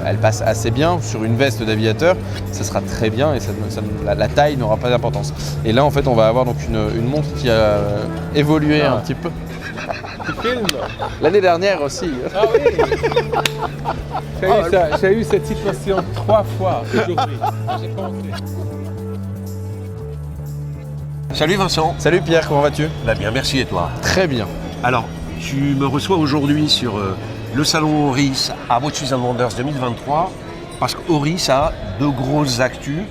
elle passe assez bien sur une veste d'aviateur, ça sera très bien et la taille n'aura pas d'importance. Et là en fait on va avoir donc une montre qui a évolué un petit peu. Tu filmes? L'année dernière aussi. Ah oui. J'ai eu cette situation 3 fois aujourd'hui. J'ai compris. Salut Vincent. Salut Pierre, comment vas-tu? Bah bien, merci et toi? Très bien. Alors, tu me reçois aujourd'hui sur le salon Oris à Watches and Wonders 2023 parce qu'Oris a 2 grosses actus,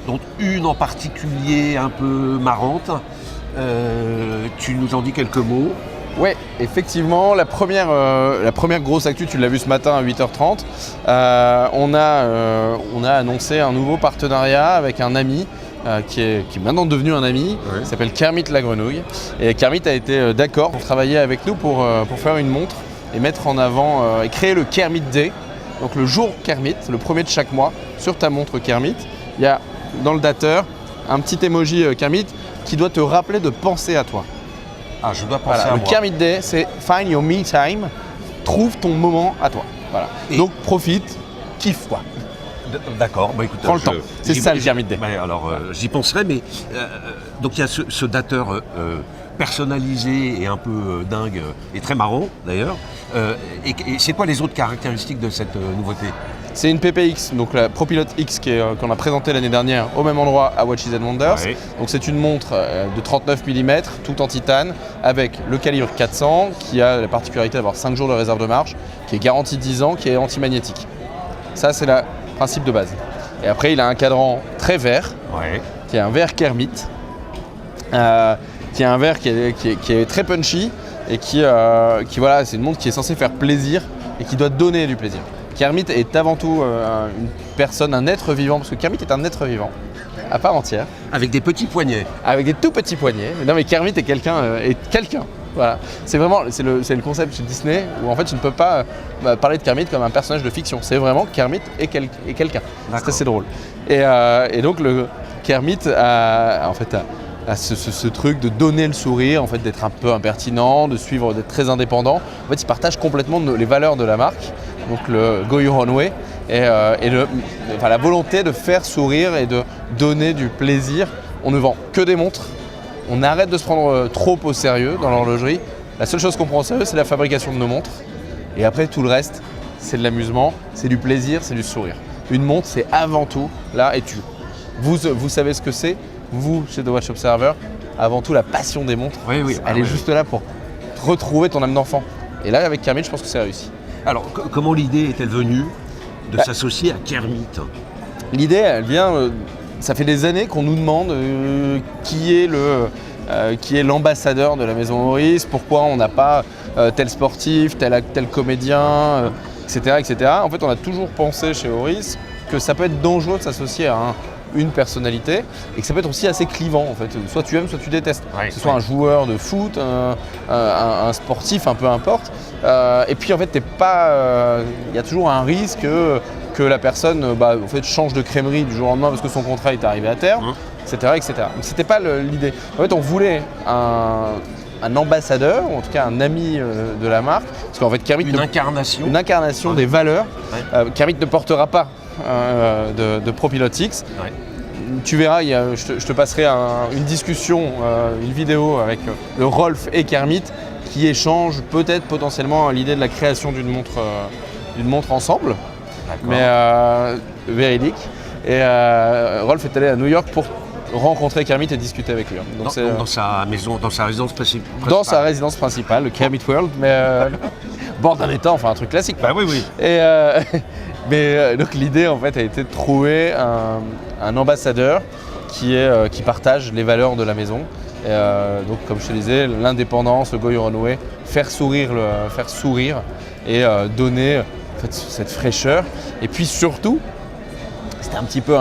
dont une en particulier un peu marrante. Tu nous en dis quelques mots? Oui, effectivement, la première grosse actu, tu l'as vu ce matin à 8h30, on a annoncé un nouveau partenariat avec un ami qui est maintenant devenu un ami, Oui. qui s'appelle Kermit la Grenouille. Et Kermit a été d'accord pour travailler avec nous pour faire une montre et mettre en avant et créer le Kermit Day. Donc le jour Kermit, le premier de chaque mois, sur ta montre Kermit, il y a dans le dateur un petit emoji Kermit qui doit te rappeler de penser à toi. Ah, je dois penser Voilà, à le moi. Kermit Day, c'est Find Your Me Time, trouve ton moment à toi. Voilà. Et- Donc profite, kiffe quoi. D'accord, bah écoute, Prends le temps. C'est ça, le Kermit Day. Bah, alors, j'y penserai, mais donc il y a ce dateur personnalisé et un peu dingue et très marrant d'ailleurs. Et c'est quoi les autres caractéristiques de cette nouveauté? C'est une PPX, donc la ProPilot X qu'on a présentée l'année dernière au même endroit à Watches and Wonders. Ouais. Donc c'est une montre de 39 mm, tout en titane, avec le calibre 400 qui a la particularité d'avoir 5 jours de réserve de marche, qui est garantie 10 ans, qui est anti-magnétique. Ça c'est le principe de base. Et après il a un cadran très vert, Ouais. qui est un vert Kermit, qui est un vert qui est très punchy et qui voilà, c'est une montre qui est censée faire plaisir et qui doit donner du plaisir. Kermit est avant tout une personne, un être vivant, parce que Kermit est un être vivant à part entière, Avec des petits poignets. avec des tout petits poignets. Non mais Kermit est quelqu'un, Voilà. C'est vraiment c'est le concept chez Disney où en fait tu ne peux pas parler de Kermit comme un personnage de fiction. C'est vraiment Kermit et quelqu'un. C'est assez drôle. Et donc le Kermit a ce truc de donner le sourire, en fait, d'être un peu impertinent, de suivre, d'être très indépendant. En fait, il partage complètement les valeurs de la marque, donc le Go Your Own Way, et la volonté de faire sourire et de donner du plaisir. On ne vend que des montres. On arrête de se prendre trop au sérieux dans l'horlogerie. La seule chose qu'on prend au sérieux, c'est la fabrication de nos montres. Et après, tout le reste, c'est de l'amusement, c'est du plaisir, c'est du sourire. Une montre, c'est avant tout, là, et vous savez ce que c'est, vous, chez The Watch Observer, avant tout la passion des montres. Oui, oui. Elle est juste là pour retrouver ton âme d'enfant. Et là, avec Kermit, je pense que c'est réussi. Alors, comment l'idée est-elle venue de s'associer à Kermit? L'idée, elle vient, ça fait des années qu'on nous demande qui est l'ambassadeur de la maison Oris, pourquoi on n'a pas tel sportif, tel comédien, etc., etc. En fait, on a toujours pensé chez Oris que ça peut être dangereux de s'associer à une personnalité et que ça peut être aussi assez clivant en fait. Soit tu aimes, soit tu détestes. Ouais, que ce soit un joueur de foot, un sportif, un peu importe. Et puis en fait, il y a toujours un risque que la personne en fait, change de crèmerie du jour au lendemain parce que son contrat est arrivé à terme, etc., etc. Donc c'était pas l'idée. En fait, on voulait un ambassadeur, ou en tout cas un ami de la marque, parce qu'en fait Kermit Une incarnation des valeurs. Ouais. Kermit ne portera pas de ProPilot X. Ouais. Tu verras, je te passerai une discussion, une vidéo avec le Rolf et Kermit qui échangent peut-être potentiellement l'idée de la création d'une montre ensemble, mais véridique. Et Rolf est allé à New York pour rencontrer Kermit et discuter avec lui. Donc dans sa maison, dans sa résidence principale. dans sa résidence principale, le Kermit World, mais bord d'un étang, enfin un truc classique. Bah oui, oui. Et donc l'idée en fait a été de trouver un ambassadeur qui partage les valeurs de la maison. Et donc comme je te disais, l'indépendance, le Go Your Own Way, faire sourire et donner en fait, cette fraîcheur. Et puis surtout, c'était un petit peu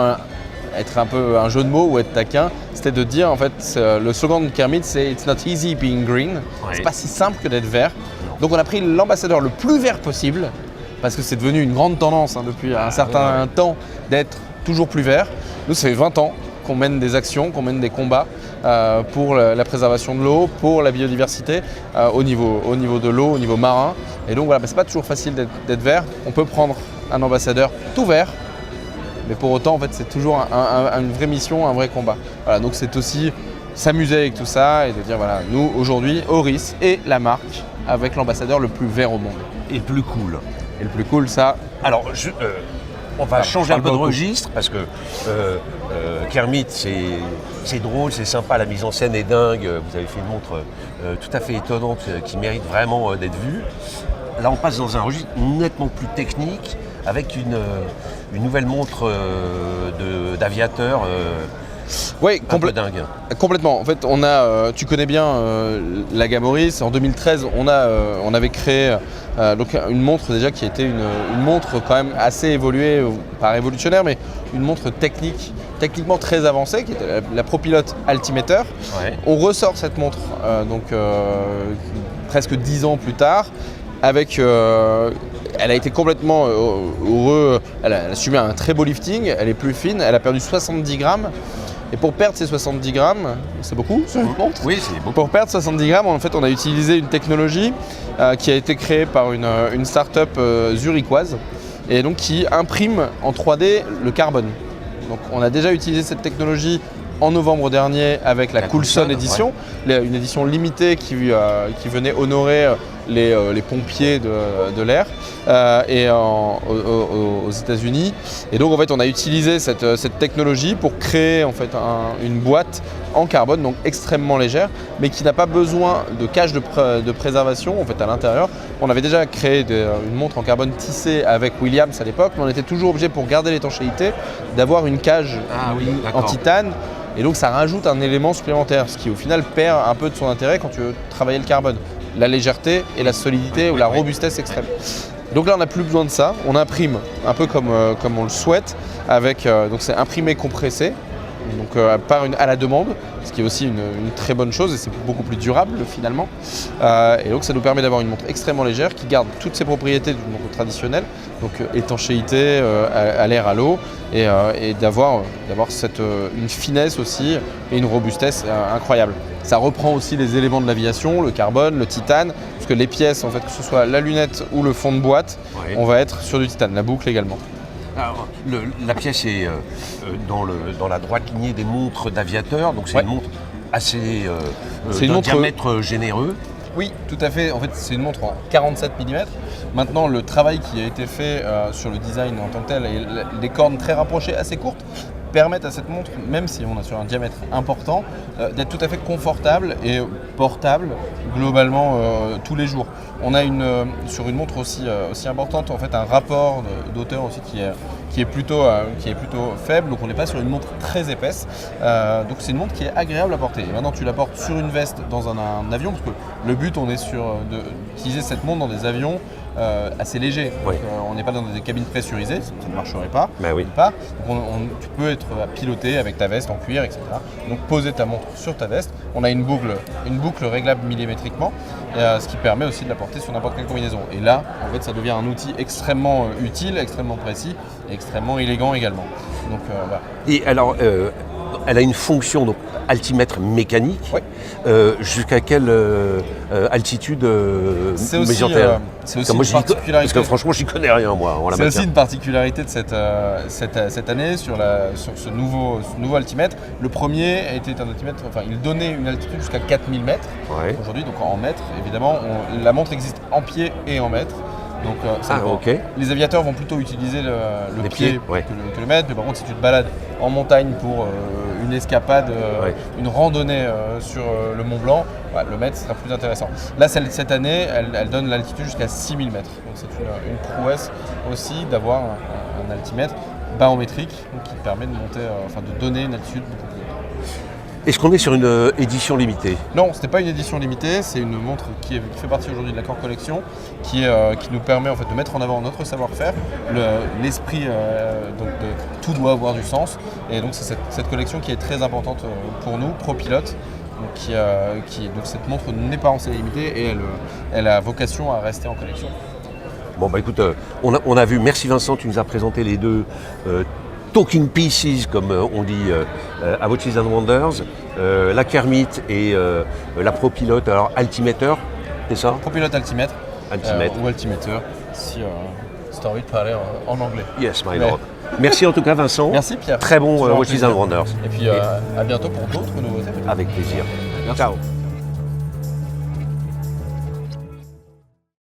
être un peu un jeu de mots ou être taquin, c'était de dire en fait le slogan de Kermit c'est It's not easy being green. Ouais. C'est pas si simple que d'être vert. Donc on a pris l'ambassadeur le plus vert possible parce que c'est devenu une grande tendance depuis un certain temps d'être toujours plus vert. Nous ça fait 20 ans qu'on mène des actions, qu'on mène des combats pour la préservation de l'eau, pour la biodiversité au niveau de l'eau, au niveau marin. Et donc voilà, c'est pas toujours facile d'être vert. On peut prendre un ambassadeur tout vert. Mais pour autant, en fait, c'est toujours une vraie mission, un vrai combat. Voilà, donc c'est aussi s'amuser avec tout ça et de dire, voilà, nous, aujourd'hui, Oris est la marque avec l'ambassadeur le plus vert au monde. Et le plus cool. Et le plus cool, ça... Alors, on va changer un peu de registre parce que Kermit, c'est drôle, c'est sympa, la mise en scène est dingue. Vous avez fait une montre tout à fait étonnante qui mérite vraiment d'être vue. Là, on passe dans un registre nettement plus technique avec une nouvelle montre d'aviateur oui, un peu dingue. Complètement. En fait, tu connais bien la gamme Oris. En 2013, on avait créé donc une montre déjà qui était une montre quand même assez évoluée, pas révolutionnaire, mais une montre techniquement très avancée, qui était la ProPilot Altimeter. Ouais. On ressort cette montre presque 10 ans plus tard. Elle a été complètement elle a subi un très beau lifting, elle est plus fine, elle a perdu 70 grammes. Et pour perdre ces 70 grammes, c'est beaucoup sur une montre. Oui, c'est beaucoup. Pour perdre 70 grammes, en fait, on a utilisé une technologie qui a été créée par une start-up zurichoise et donc qui imprime en 3D le carbone. Donc on a déjà utilisé cette technologie en novembre dernier avec la Coulson édition, une édition limitée qui venait honorer les pompiers de l'air aux États-Unis. Et donc en fait on a utilisé cette technologie pour créer en fait une boîte en carbone, donc extrêmement légère, mais qui n'a pas besoin de cage de préservation en fait à l'intérieur. On avait déjà créé une montre en carbone tissée avec Williams à l'époque, mais on était toujours obligé pour garder l'étanchéité d'avoir une cage en titane. Et donc ça rajoute un élément supplémentaire, ce qui au final perd un peu de son intérêt quand tu veux travailler le carbone. La légèreté et la solidité ou la robustesse extrême. Donc là on n'a plus besoin de ça, on imprime un peu comme on le souhaite, donc c'est imprimé compressé, donc à la demande, ce qui est aussi une très bonne chose et c'est beaucoup plus durable finalement. Et donc ça nous permet d'avoir une montre extrêmement légère qui garde toutes ses propriétés d'une montre traditionnelle, donc étanchéité à l'air, à l'eau, et d'avoir une finesse aussi et une robustesse incroyable. Ça reprend aussi les éléments de l'aviation, le carbone, le titane, parce que les pièces, en fait, que ce soit la lunette ou le fond de boîte, on va être sur du titane, la boucle également. Alors, la pièce est dans la droite lignée des montres d'aviateurs, donc c'est une montre assez d'un diamètre généreux. Oui, tout à fait. En fait, c'est une montre en 47 mm. Maintenant, le travail qui a été fait sur le design en tant que tel et des cornes très rapprochées, assez courtes, permettent à cette montre, même si on est sur un diamètre important, d'être tout à fait confortable et portable globalement tous les jours. On a sur une montre aussi importante en fait un rapport d'auteur aussi qui est plutôt faible, donc on n'est pas sur une montre très épaisse. Donc c'est une montre qui est agréable à porter. Et maintenant tu la portes sur une veste dans un avion, parce que le but on est d'utiliser cette montre dans des avions assez légers. Oui. Donc, on n'est pas dans des cabines pressurisées, ça ne marcherait pas. Ben oui. Donc tu peux être piloté avec ta veste en cuir, etc. Donc poser ta montre sur ta veste. On a une boucle réglable millimétriquement, ce qui permet aussi de la porter sur n'importe quelle combinaison. Et là, en fait, ça devient un outil extrêmement utile, extrêmement précis et extrêmement élégant également. Donc, voilà. Et alors, elle a une fonction donc altimètre mécanique. Ouais. Jusqu'à quelle altitude mesure-t-elle ? C'est aussi une particularité. Parce que franchement, j'y connais rien moi. C'est aussi une particularité de cette année sur ce nouveau altimètre. Le premier était un altimètre, il donnait une altitude jusqu'à 4000 mètres. Ouais. Aujourd'hui, donc en mètres, évidemment, la montre existe en pied et en mètres. Donc, les aviateurs vont plutôt utiliser le pied que le mètre. Mais par contre, si tu te balades en montagne pour une escapade, une randonnée sur le Mont Blanc, le mètre sera plus intéressant. Là, cette année, elle donne l'altitude jusqu'à 6000 mètres. Donc c'est une prouesse aussi d'avoir un altimètre barométrique qui permet de donner une altitude beaucoup plus haute. Est-ce qu'on est sur une édition limitée ? Non, ce n'est pas une édition limitée, c'est une montre qui fait partie aujourd'hui de la Core Collection, qui nous permet en fait de mettre en avant notre savoir-faire, l'esprit, donc tout doit avoir du sens. Et donc c'est cette collection qui est très importante pour nous, ProPilot. Donc cette montre n'est pas en série limitée et elle a vocation à rester en collection. Bon bah écoute, on a vu, merci Vincent, tu nous as présenté les deux Talking Pieces, comme on dit à Watches and Wonders, la Kermit et la ProPilot, alors Altimeter, c'est ça ? ProPilot Altimètre. Altimètre. Ou Altimeter, si si tu as envie de parler en anglais. Yes, my Mais- lord. Merci en tout cas, Vincent. Merci Pierre. Très bon Toujours un What is plaisir. Wonders. Et puis à bientôt pour d'autres nouveautés peut-être. Avec plaisir. Merci. Ciao.